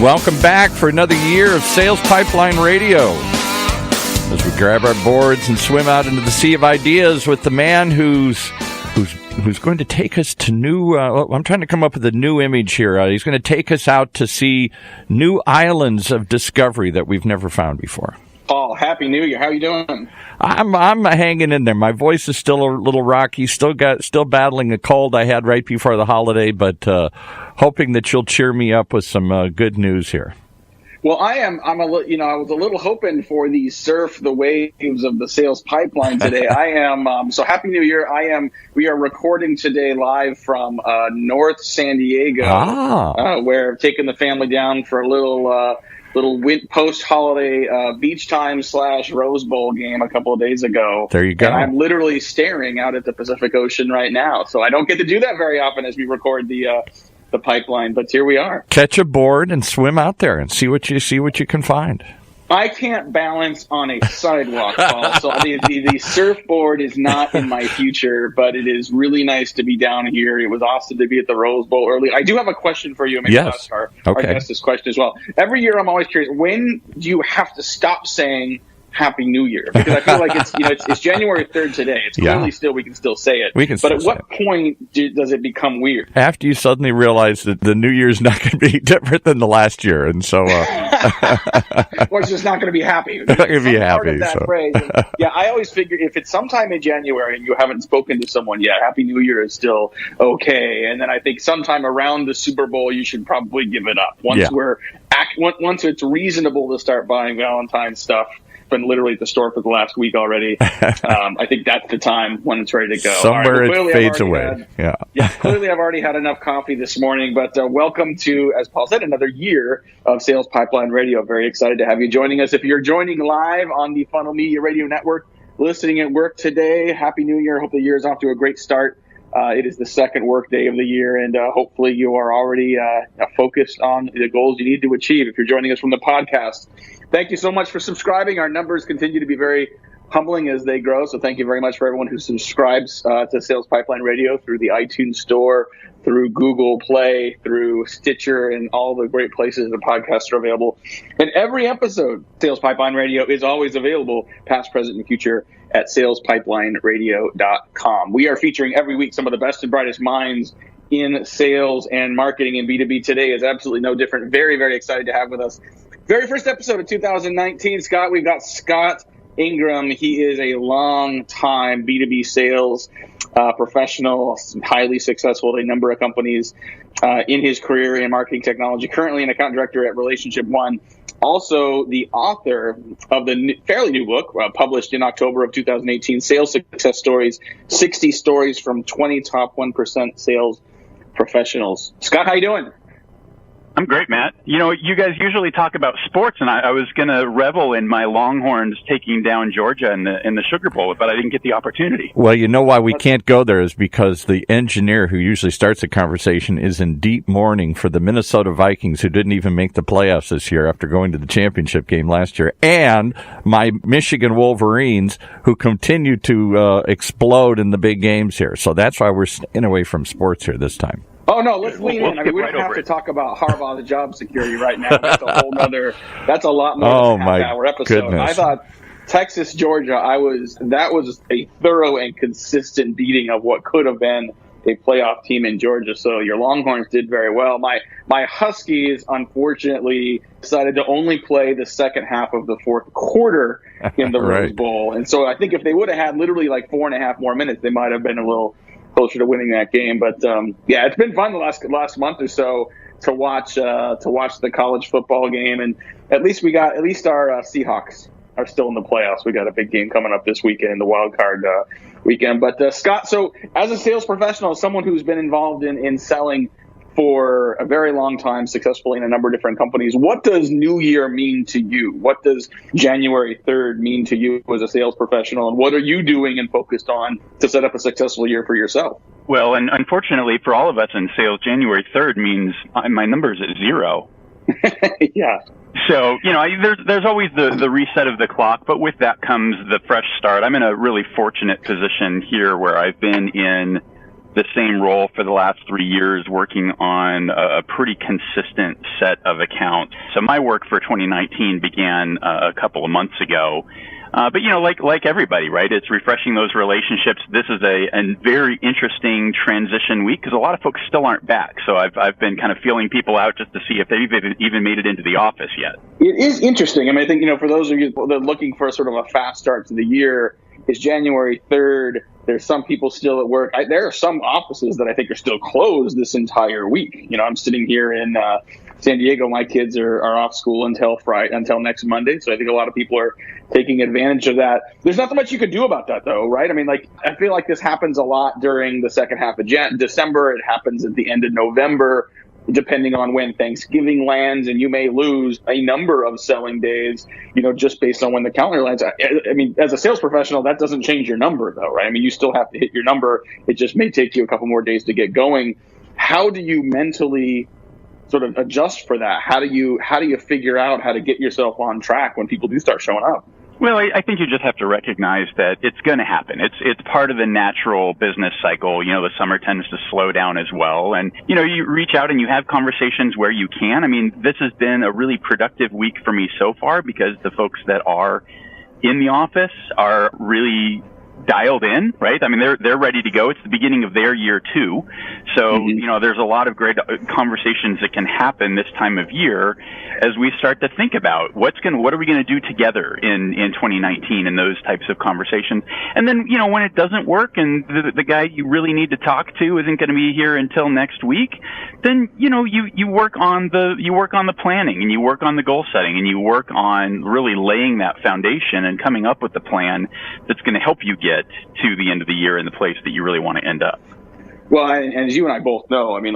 Welcome back for another year of Sales Pipeline Radio. As we grab our boards and swim out into the sea of ideas with the man who's going to take us to new... I'm trying to come up with a new image here. He's going to take us out to see new islands of discovery that we've never found before. Paul, Happy New Year. How are you doing? I'm hanging in there. My voice is still a little rocky. Still battling a cold I had right before the holiday, but hoping that you'll cheer me up with some good news here. Well, I was a little hoping for the surf the waves of the sales pipeline today. I am. So Happy New Year. We are recording today live from North San Diego, where I've taken the family down for a little post-holiday beach time / Rose Bowl game a couple of days ago. There you go. And I'm literally staring out at the Pacific Ocean right now. So I don't get to do that very often as we record the pipeline, but here we are. Catch a board and swim out there and see what you can find. I can't balance on a sidewalk, Paul, so the surfboard is not in my future, but it is really nice to be down here. It was awesome to be at the Rose Bowl early. I do have a question for you. Maybe I'll ask our guest this question as well. Every year I'm always curious, when do you have to stop saying Happy New Year? Because I feel like it's January 3rd today. It's clearly we can still say it. But at what point does it become weird? After you suddenly realize that the New Year's not going to be different than the last year, and so or it's just not going to be happy. Not going to be happy. Phrase. Yeah, I always figure if it's sometime in January and you haven't spoken to someone yet, Happy New Year is still okay. And then I think sometime around the Super Bowl, you should probably give it up. Once it's reasonable to start buying Valentine's stuff. Been literally at the store for the last week already. I think that's the time when it's ready to go. Somewhere it fades away. Clearly I've already had enough coffee this morning, but welcome to, as Paul said, another year of Sales Pipeline Radio. Very excited to have you joining us. If you're joining live on the Funnel Media Radio Network, listening at work today, Happy New Year. Hope the year is off to a great start. It is the second work day of the year, and hopefully you are already focused on the goals you need to achieve. If you're joining us from the podcast, thank you so much for subscribing. Our numbers continue to be very humbling as they grow, so thank you very much for everyone who subscribes to Sales Pipeline Radio through the iTunes Store, through Google Play, through Stitcher, and all the great places the podcasts are available. And every episode, Sales Pipeline Radio is always available, past, present, and future, at salespipelineradio.com. We are featuring every week some of the best and brightest minds in sales and marketing, and B2B. Today is absolutely no different. Very, very excited to have with us. Very first episode of 2019, Scott. We've got Scott Ingram. He is a long-time B2B sales professional, highly successful at a number of companies in his career in marketing technology, currently an account director at Relationship One. Also, the author of the fairly new book, published in October of 2018, Sales Success Stories, 60 Stories from 20 Top 1% Sales Professionals. Scott, how you doing? I'm great, Matt. You know, you guys usually talk about sports, and I was going to revel in my Longhorns taking down Georgia in the Sugar Bowl, but I didn't get the opportunity. Well, you know why we can't go there is because the engineer who usually starts the conversation is in deep mourning for the Minnesota Vikings, who didn't even make the playoffs this year after going to the championship game last year, and my Michigan Wolverines, who continue to explode in the big games here. So that's why we're staying away from sports here this time. Oh, no, let's lean in. I mean, we don't have to talk about Harbaugh's job security right now. That's a whole other, that's a lot more than a half-hour episode. Goodness. I thought Texas, Georgia, that was a thorough and consistent beating of what could have been a playoff team in Georgia. So your Longhorns did very well. My Huskies, unfortunately, decided to only play the second half of the fourth quarter in the Rose Bowl. And so I think if they would have had literally like 4.5 more minutes, they might have been a little closer to winning that game. But it's been fun the last month or so to watch the college football game, and at least our Seahawks are still in the playoffs. We got a big game coming up this weekend, the wild card weekend. But Scott, so as a sales professional, someone who's been involved in selling for a very long time, successfully in a number of different companies, what does New Year mean to you? What does January 3rd mean to you as a sales professional? And what are you doing and focused on to set up a successful year for yourself? Well, and unfortunately for all of us in sales, January 3rd means my number's at 0. Yeah. So, you know, there's always the reset of the clock, but with that comes the fresh start. I'm in a really fortunate position here where I've been in the same role for the last 3 years, working on a pretty consistent set of accounts. So my work for 2019 began a couple of months ago. But, like everybody, right, it's refreshing those relationships. This is a very interesting transition week because a lot of folks still aren't back. So I've been kind of feeling people out just to see if they've even made it into the office yet. It is interesting. I mean, I think, for those of you that are looking for sort of a fast start to the year, it's January 3rd. There's some people still at work. There are some offices that I think are still closed this entire week. I'm sitting here in San Diego. My kids are off school until next Monday. So I think a lot of people are taking advantage of that. There's not so much you can do about that, though, right? I mean, I feel like this happens a lot during the second half of December. It happens at the end of November, depending on when Thanksgiving lands, and you may lose a number of selling days, just based on when the calendar lands. I mean, as a sales professional, that doesn't change your number, though, right? I mean, you still have to hit your number. It just may take you a couple more days to get going. How do you mentally sort of adjust for that? How do you figure out how to get yourself on track when people do start showing up? Well, I think you just have to recognize that it's going to happen. It's part of the natural business cycle. The summer tends to slow down as well. And, you reach out and you have conversations where you can. I mean, this has been a really productive week for me so far because the folks that are in the office are really dialed in, right? I mean, they're ready to go. It's the beginning of their year too. So, there's a lot of great conversations that can happen this time of year as we start to think about what are we going to do together in 2019 and those types of conversations. And then, when it doesn't work and the guy you really need to talk to isn't going to be here until next week, then, you work on the planning and you work on the goal setting and you work on really laying that foundation and coming up with the plan that's going to help you get to the end of the year in the place that you really want to end up. Well, and as you and I both know, I mean,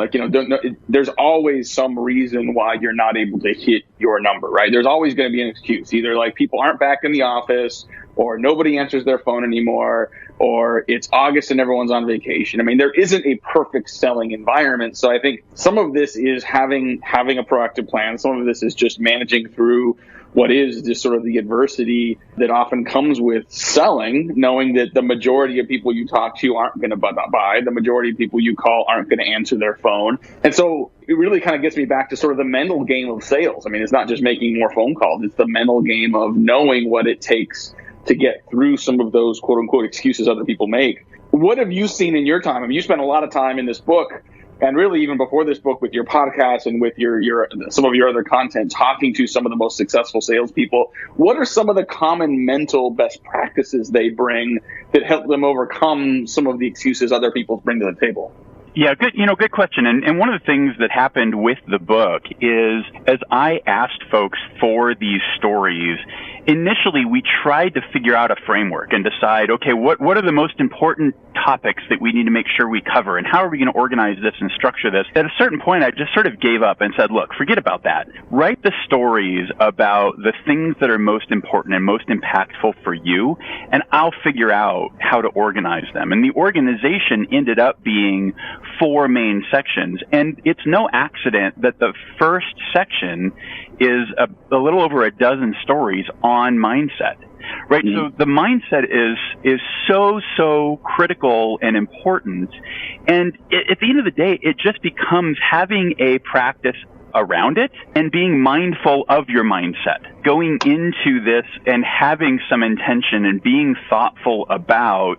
there's always some reason why you're not able to hit your number, right? There's always going to be an excuse. Either people aren't back in the office, or nobody answers their phone anymore, or it's August and everyone's on vacation. I mean, there isn't a perfect selling environment. So I think some of this is having a proactive plan. Some of this is just managing through what is just sort of the adversity that often comes with selling, knowing that the majority of people you talk to aren't going to buy, the majority of people you call aren't going to answer their phone. And so it really kind of gets me back to sort of the mental game of sales. I mean, it's not just making more phone calls. It's the mental game of knowing what it takes to get through some of those quote unquote excuses other people make. What have you seen in your time? I mean, you spent a lot of time in this book, and really even before this book, with your podcast and with your some of your other content, talking to some of the most successful salespeople. What are some of the common mental best practices they bring that help them overcome some of the excuses other people bring to the table? Yeah, good question. And one of the things that happened with the book is, as I asked folks for these stories, initially we tried to figure out a framework and decide, okay, what are the most important topics that we need to make sure we cover, and how are we going to organize this and structure this? At a certain point, I just sort of gave up and said, look, forget about that. Write the stories about the things that are most important and most impactful for you, and I'll figure out how to organize them. And the organization ended up being 4 main sections. And it's no accident that the first section is a little over a dozen stories on mindset. Right. Mm-hmm. So the mindset is so critical and important. And at the end of the day, it just becomes having a practice around it and being mindful of your mindset, going into this and having some intention and being thoughtful about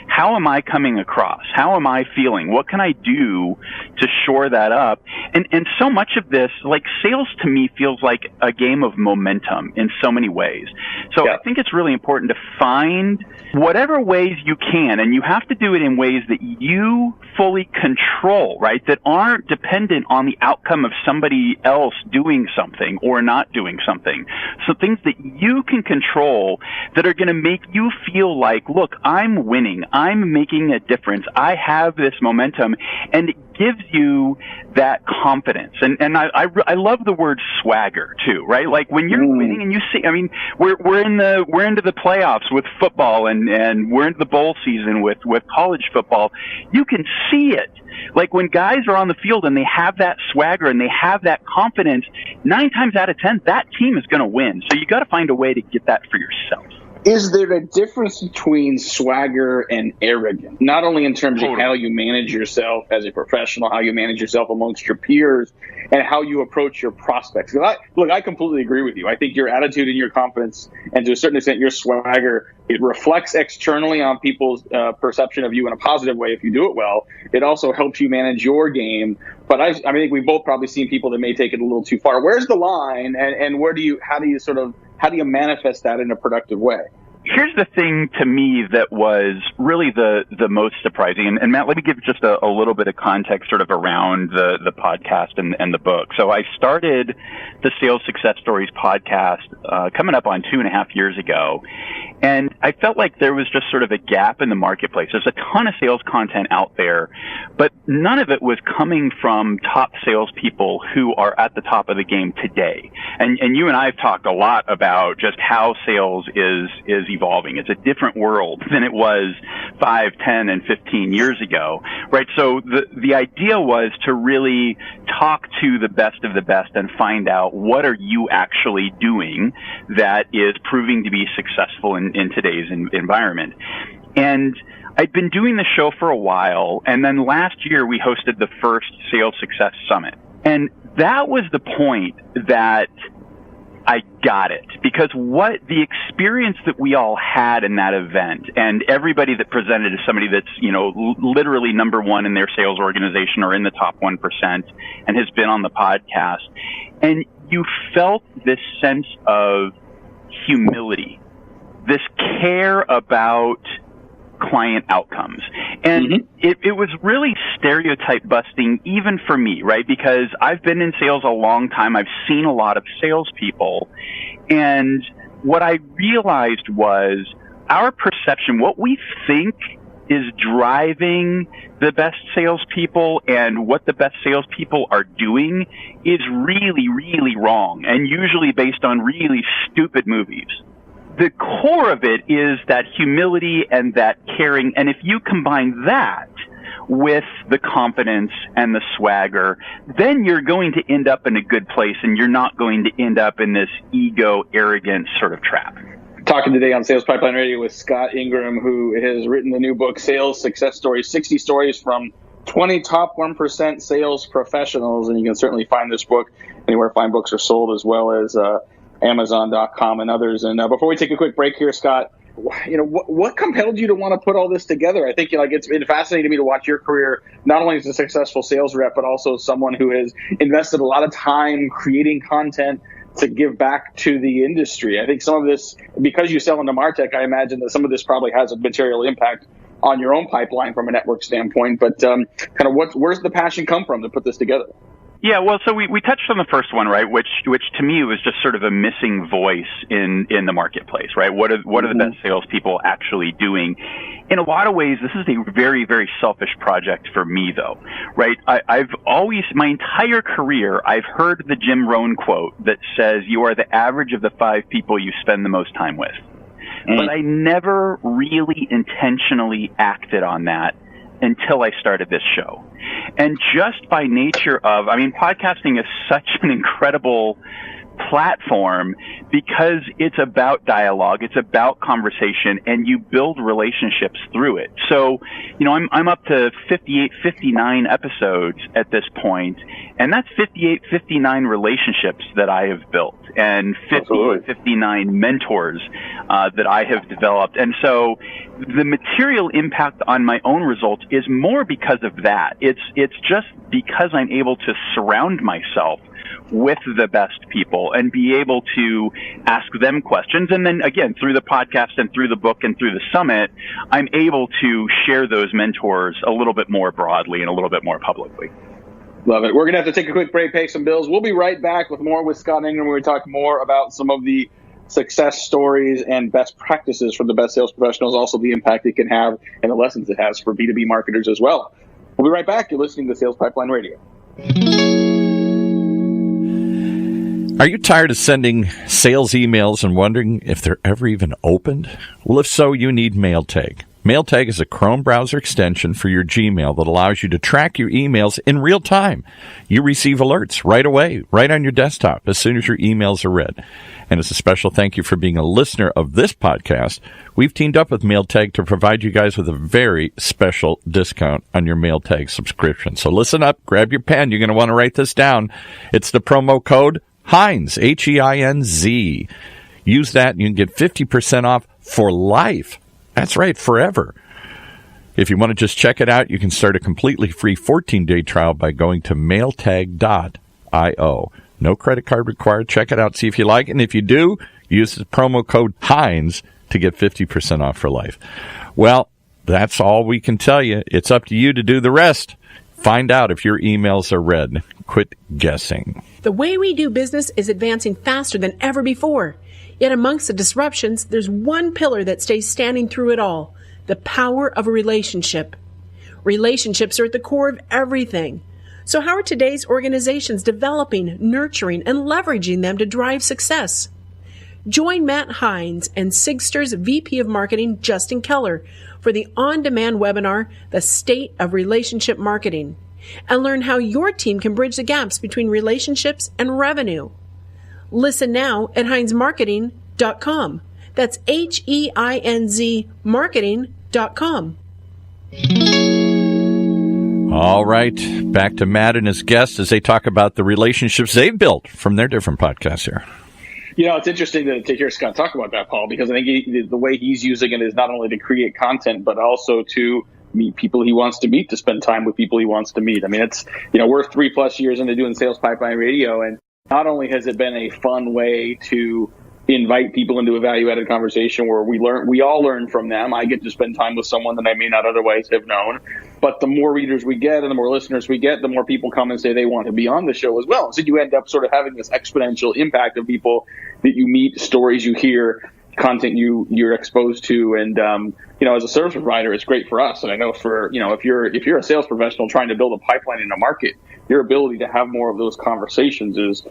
how am I coming across? How am I feeling? What can I do to shore that up? And so much of this, like sales to me, feels like a game of momentum in so many ways. So yeah. I think it's really important to find whatever ways you can, and you have to do it in ways that you fully control, right? That aren't dependent on the outcome of somebody else doing something or not doing something. So things that you can control that are going to make you feel like, look, I'm winning. I'm making a difference. I have this momentum, and it gives you that confidence. And I love the word swagger too, right? Like when you're winning and you see, I mean, we're into the playoffs with football and we're into the bowl season with college football. You can see it. Like when guys are on the field and they have that swagger and they have that confidence, 9 times out of 10, that team is going to win. So you got to find a way to get that for yourself. Is there a difference between swagger and arrogance? Not only in terms of how you manage yourself as a professional, how you manage yourself amongst your peers, and how you approach your prospects. I completely agree with you. I think your attitude and your confidence, and to a certain extent your swagger, it reflects externally on people's perception of you in a positive way if you do it well. It also helps you manage your game. But I think we've both probably seen people that may take it a little too far. Where's the line, and how do you manifest that in a productive way? Here's the thing to me that was really the most surprising. And Matt, let me give just a little bit of context sort of around the podcast and the book. So I started the Sales Success Stories podcast coming up on 2.5 years ago. And I felt like there was just sort of a gap in the marketplace. There's a ton of sales content out there, but none of it was coming from top salespeople who are at the top of the game today. And you and I have talked a lot about just how sales is evolving. It's a different world than it was 5, 10, and 15 years ago, right? So the idea was to really talk to the best of the best and find out what are you actually doing that is proving to be successful in today's environment. And I'd been doing the show for a while, and then last year we hosted the first Sales Success Summit. And that was the point that I got it, because what the experience that we all had in that event, and everybody that presented is somebody that's, literally number one in their sales organization or in the top 1% and has been on the podcast. And you felt this sense of humility, this care about client outcomes. And it was really stereotype busting even for me, right? Because I've been in sales a long time. I've seen a lot of salespeople. And what I realized was our perception, what we think is driving the best salespeople and what the best salespeople are doing is really, really wrong, and usually based on really stupid movies. The core of it is that humility and that caring. And if you combine that with the confidence and the swagger, then you're going to end up in a good place, and you're not going to end up in this ego, arrogant sort of trap. Talking today on Sales Pipeline Radio with Scott Ingram, who has written the new book, Sales Success Stories, 60 stories from 20 top 1% sales professionals. And you can certainly find this book anywhere fine books are sold, as well as Amazon.com and others. And before we take a quick break here, Scott, what compelled you to want to put all this together? I think it's been fascinating to me to watch your career, not only as a successful sales rep, but also someone who has invested a lot of time creating content to give back to the industry. I think some of this, because you sell into MarTech, I imagine that some of this probably has a material impact on your own pipeline from a network standpoint. But where's the passion come from to put this together? Yeah, well, so we touched on the first one, right? Which to me was just sort of a missing voice in the marketplace, right? What are the best salespeople actually doing? In a lot of ways, this is a very, very selfish project for me, though, right? I've always, my entire career, I've heard the Jim Rohn quote that says, "You are the average of the 5 people you spend the most time with." But I never really intentionally acted on that until I started this show. And just by nature of, podcasting is such an incredible platform because it's about dialogue, it's about conversation, and you build relationships through it. So, I'm up to 58, 59 episodes at this point, and that's 58, 59 relationships that I have built, and 58, 59 mentors that I have developed. And so the material impact on my own results is more because of that. It's just because I'm able to surround myself with the best people and be able to ask them questions. And then again, through the podcast and through the book and through the summit, I'm able to share those mentors a little bit more broadly and a little bit more publicly. Love it. We're going to have to take a quick break, pay some bills. We'll be right back with more with Scott Ingram, where we talk more about some of the success stories and best practices from the best sales professionals, also the impact it can have and the lessons it has for B2B marketers as well. We'll be right back. You're listening to Sales Pipeline Radio. Are you tired of sending sales emails and wondering if they're ever even opened? Well, if so, you need MailTag. MailTag is a Chrome browser extension for your Gmail that allows you to track your emails in real time. You receive alerts right away, right on your desktop, as soon as your emails are read. And as a special thank you for being a listener of this podcast, we've teamed up with MailTag to provide you guys with a very special discount on your MailTag subscription. So listen up, grab your pen. You're going to want to write this down. It's the promo code Heinz, H-E-I-N-Z. Use that and you can get 50% off for life. That's right, forever. If you want to just check it out, you can start a completely free 14-day trial by going to mailtag.io. No credit card required. Check it out, see if you like it. And if you do, use the promo code Heinz to get 50% off for life. Well, that's all we can tell you. It's up to you to do the rest. Find out if your emails are read. Quit guessing. The way we do business is advancing faster than ever before. Yet amongst the disruptions, there's one pillar that stays standing through it all: the power of a relationship. Relationships are at the core of everything. So how are today's organizations developing, nurturing, and leveraging them to drive success? Join Matt Heinz and Sigster's VP of Marketing, Justin Keller, for the on-demand webinar, The State of Relationship Marketing, and learn how your team can bridge the gaps between relationships and revenue. Listen now at HeinzMarketing.com. That's HEINZ marketing.com. All right, back to Matt and his guests as they talk about the relationships they've built from their different podcasts here. You know, it's interesting to hear Scott talk about that, Paul, because I think the way he's using it is not only to create content, but also to meet people he wants to meet, to spend time with people he wants to meet. I mean, it's, you know, we're 3+ years into doing Sales Pipeline Radio, and not only has it been a fun way to invite people into a value-added conversation where we all learn from them. I get to spend time with someone that I may not otherwise have known. But the more readers we get and the more listeners we get, the more people come and say they want to be on the show as well. So you end up sort of having this exponential impact of people that you meet, stories you hear, content you're exposed to. And, you know, as a service provider, it's great for us. And I know for, you know, if you're a sales professional trying to build a pipeline in a market, your ability to have more of those conversations is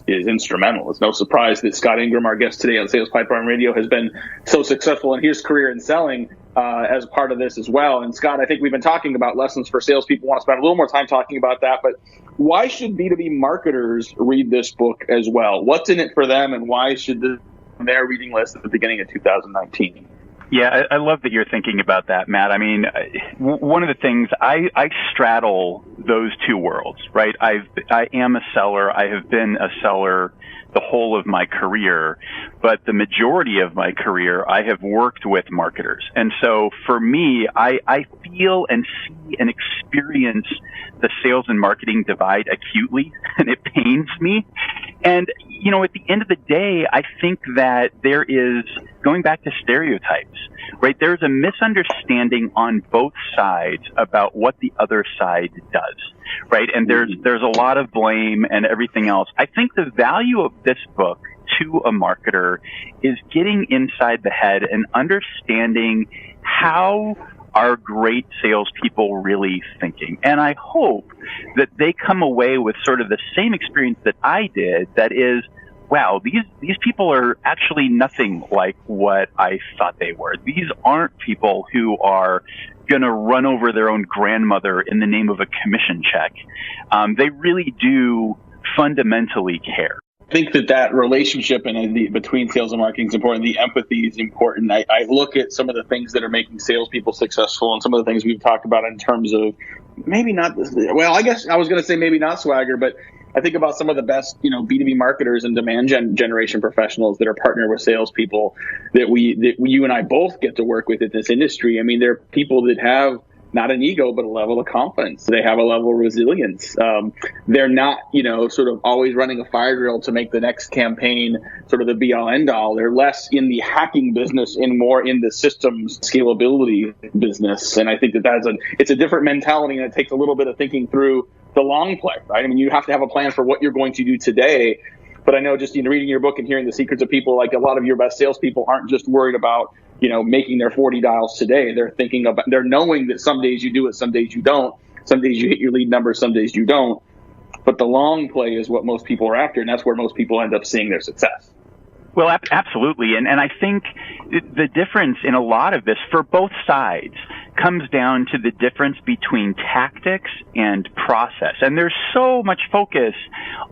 instrumental. It's no surprise that Scott Ingram, our guest today on Sales Pipeline Radio, has been so successful in his career in selling as part of this as well. And Scott, I think we've been talking about lessons for salespeople. Want to spend a little more time talking about that, but why should B2B marketers read this book as well? What's in it for them, and why should their reading list at the beginning of 2019? Yeah, I love that you're thinking about that, Matt. I mean, one of the things, I straddle those two worlds, right? I am a seller. I have been a seller the whole of my career, but the majority of my career, I have worked with marketers. And so for me, I feel and see and experience the sales and marketing divide acutely, and it pains me. And, you know, at the end of the day, I think that there is, going back to stereotypes, right? There's a misunderstanding on both sides about what the other side does, right? And there's a lot of blame and everything else. I think the value of this book to a marketer is getting inside the head and understanding how are great salespeople really thinking. And I hope that they come away with sort of the same experience that I did, that is, wow, these people are actually nothing like what I thought they were. These aren't people who are going to run over their own grandmother in the name of a commission check. They really do fundamentally care. I think that relationship between sales and marketing is important. The empathy is important. I look at some of the things that are making salespeople successful, and some of the things we've talked about in terms of maybe not, well, I guess I was going to say maybe not swagger, but I think about some of the best, you know, B2B marketers and demand generation professionals that are partnered with salespeople that you and I both get to work with in this industry. I mean, they're people that have not an ego, but a level of confidence. They have a level of resilience. They're not, you know, sort of always running a fire drill to make the next campaign sort of the be all end all. They're less in the hacking business and more in the systems scalability business. And I think it's a different mentality, and it takes a little bit of thinking through the long play, right? I mean, you have to have a plan for what you're going to do today. But I know just in reading your book and hearing the secrets of people, like a lot of your best salespeople aren't just worried about, you know, making their 40 dials today. They're knowing that some days you do it, some days you don't. Some days you hit your lead numbers, some days you don't. But the long play is what most people are after, and that's where most people end up seeing their success. Well, absolutely. And I think the difference in a lot of this for both sides comes down to the difference between tactics and process. And there's so much focus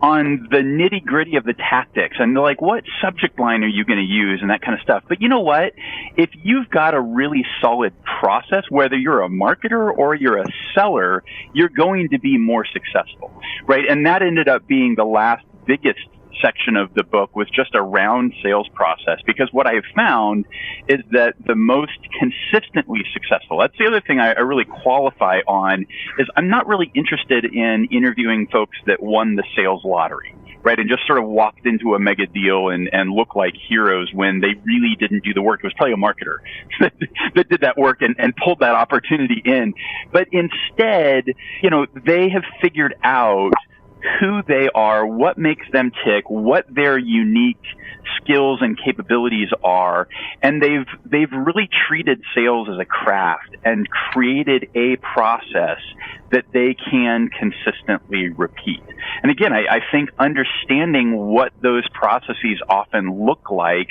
on the nitty gritty of the tactics and like, what subject line are you going to use and that kind of stuff. But you know what? If you've got a really solid process, whether you're a marketer or you're a seller, you're going to be more successful, right? And that ended up being the last biggest section of the book was just around sales process, because what I have found is that the most consistently successful, that's the other thing I really qualify on, is I'm not really interested in interviewing folks that won the sales lottery, right, and just sort of walked into a mega deal and looked like heroes when they really didn't do the work. It was probably a marketer that did that work and pulled that opportunity in. But instead, they have figured out who they are, what makes them tick, what their unique skills and capabilities are, and they've really treated sales as a craft and created a process that they can consistently repeat. And again, I think understanding what those processes often look like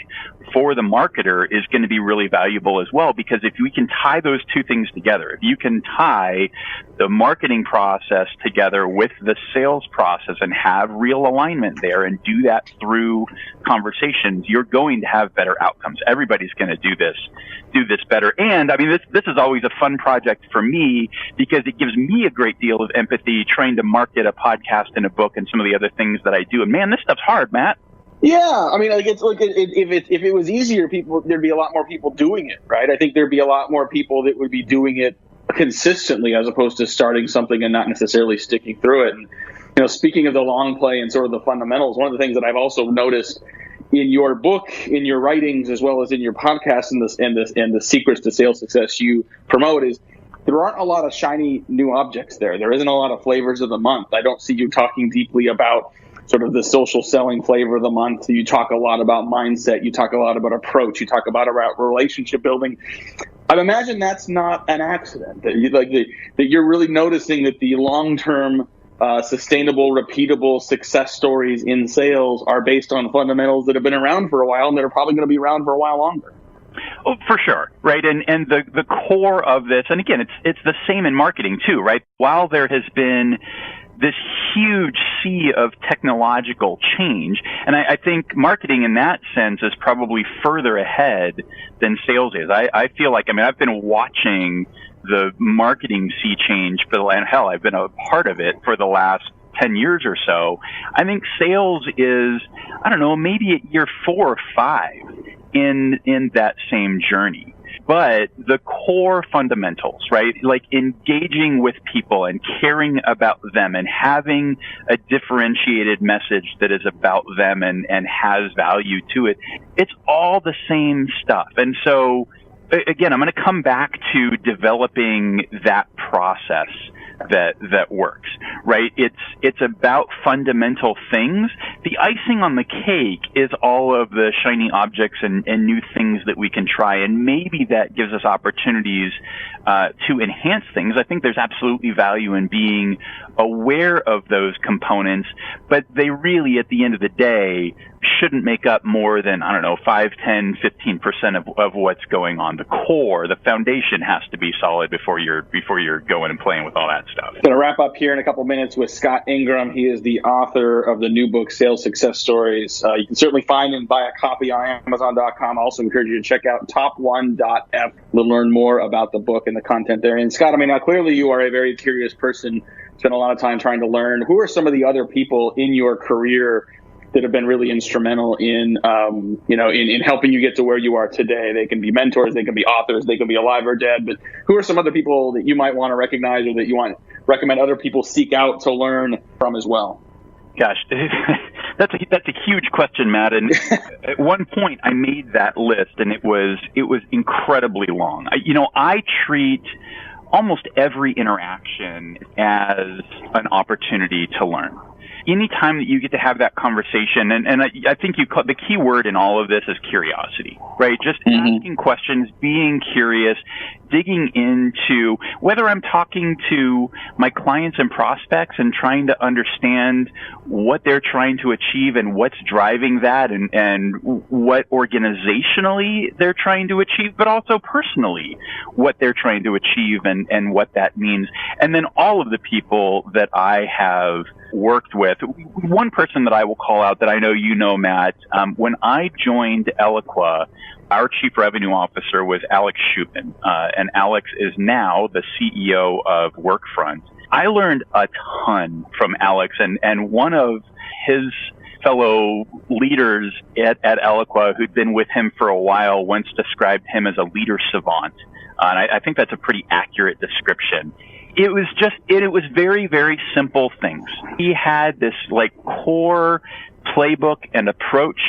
for the marketer is going to be really valuable as well, because if we can tie those two things together, if you can tie the marketing process together with the sales process and have real alignment there and do that through conversations, you're going to have better outcomes. Everybody's going to do this better. And I mean, this is always a fun project for me because it gives me a great deal of empathy trying to market a podcast and a book and some of the other things that I do. And man, this stuff's hard, Matt. Yeah, I mean, if it was easier, there'd be a lot more people doing it, right? I think there'd be a lot more people that would be doing it consistently as opposed to starting something and not necessarily sticking through it. And speaking of the long play and sort of the fundamentals, one of the things that I've also noticed in your book, in your writings, as well as in your podcast and the secrets to sales success you promote is there aren't a lot of shiny new objects there. There isn't a lot of flavors of the month. I don't see you talking deeply about sort of the social selling flavor of the month. You talk a lot about mindset. You talk a lot about approach. You talk about relationship building. I imagine that's not an accident, that you're really noticing that the long-term sustainable, repeatable success stories in sales are based on fundamentals that have been around for a while and that are probably going to be around for a while longer. Oh, for sure, right? And the core of this, and again, it's the same in marketing too, right? While there has been this huge sea of technological change, and I think marketing in that sense is probably further ahead than sales is. I feel like, I've been watching the marketing sea change I've been a part of it for the last 10 years or so. I think sales is, maybe at year 4 or 5 in that same journey. But the core fundamentals, right? Like engaging with people and caring about them and having a differentiated message that is about them and has value to it. It's all the same stuff. And so, again, I'm going to come back to developing that process that works, right? It's about fundamental things. The icing on the cake is all of the shiny objects and new things that we can try, and maybe that gives us opportunities to enhance things. I think there's absolutely value in being aware of those components, but they really, at the end of the day, shouldn't make up more than, 5, 10, 15% of what's going on. The core, the foundation has to be solid before you're going and playing with all that stuff. Going to wrap up here in a couple minutes with Scott Ingram. He is the author of the new book, Sales Success Stories. You can certainly find and buy a copy on Amazon.com. I also encourage you to check out top1.f to learn more about the book and the content there. And Scott, clearly you are a very curious person. Spent a lot of time trying to learn. Who are some of the other people in your career that have been really instrumental in helping you get to where you are today? They can be mentors, they can be authors, they can be alive or dead, but who are some other people that you might want to recognize or that you want to recommend other people seek out to learn from as well? Gosh, that's a huge question, Matt. And at one point I made that list and it was incredibly long. I treat almost every interaction as an opportunity to learn. anytime that you get to have that conversation, and I think the key word in all of this is curiosity, right? Just asking questions, being curious, digging into whether I'm talking to my clients and prospects and trying to understand what they're trying to achieve and what's driving that, and what organizationally they're trying to achieve, but also personally what they're trying to achieve and what that means. And then all of the people that I have worked with. One person that I will call out that I know you know, Matt, when I joined Eloqua, our chief revenue officer was Alex Schutman, and Alex is now the CEO of Workfront. I learned a ton from Alex, and one of his fellow leaders at Eloqua who'd been with him for a while once described him as a leader savant. And I think that's a pretty accurate description. It was very, very simple things. He had this core playbook and approach,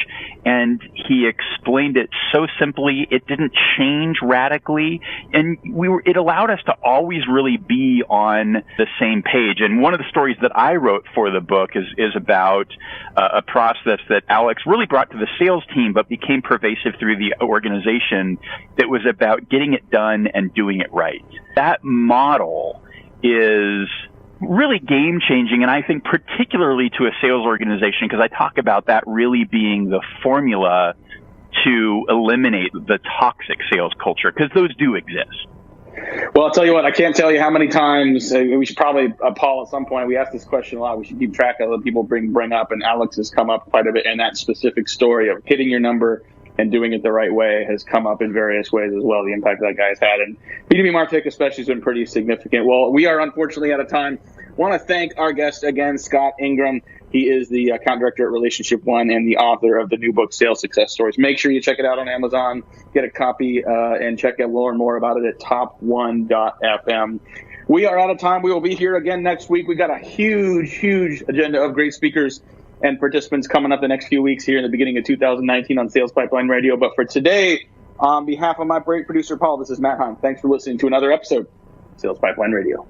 and he explained it so simply. It didn't change radically, and it allowed us to always really be on the same page. And one of the stories that I wrote for the book is about a process that Alex really brought to the sales team, but became pervasive through the organization, that was about getting it done and doing it right. That model is really game-changing, and I think particularly to a sales organization, because I talk about that really being the formula to eliminate the toxic sales culture, because those do exist. Well, I'll tell you what, I can't tell you how many times, we should probably, Paul, at some point, we ask this question a lot, we should keep track of what people bring up, and Alex has come up quite a bit, and that specific story of hitting your number and doing it the right way has come up in various ways as well. The impact that guy's had, and B2B Martech especially, has been pretty significant. Well, we are unfortunately out of time. I want to thank our guest again, Scott Ingram. He is the account director at Relationship One and the author of the new book, Sales Success Stories. Make sure you check it out on Amazon, get a copy, and check out learn more about it at top1.fm. We are out of time. We will be here again next week. We got a huge agenda of great speakers and participants coming up the next few weeks here in the beginning of 2019 on Sales Pipeline Radio. But for today, on behalf of my great producer, Paul, this is Matt Heinz. Thanks for listening to another episode of Sales Pipeline Radio.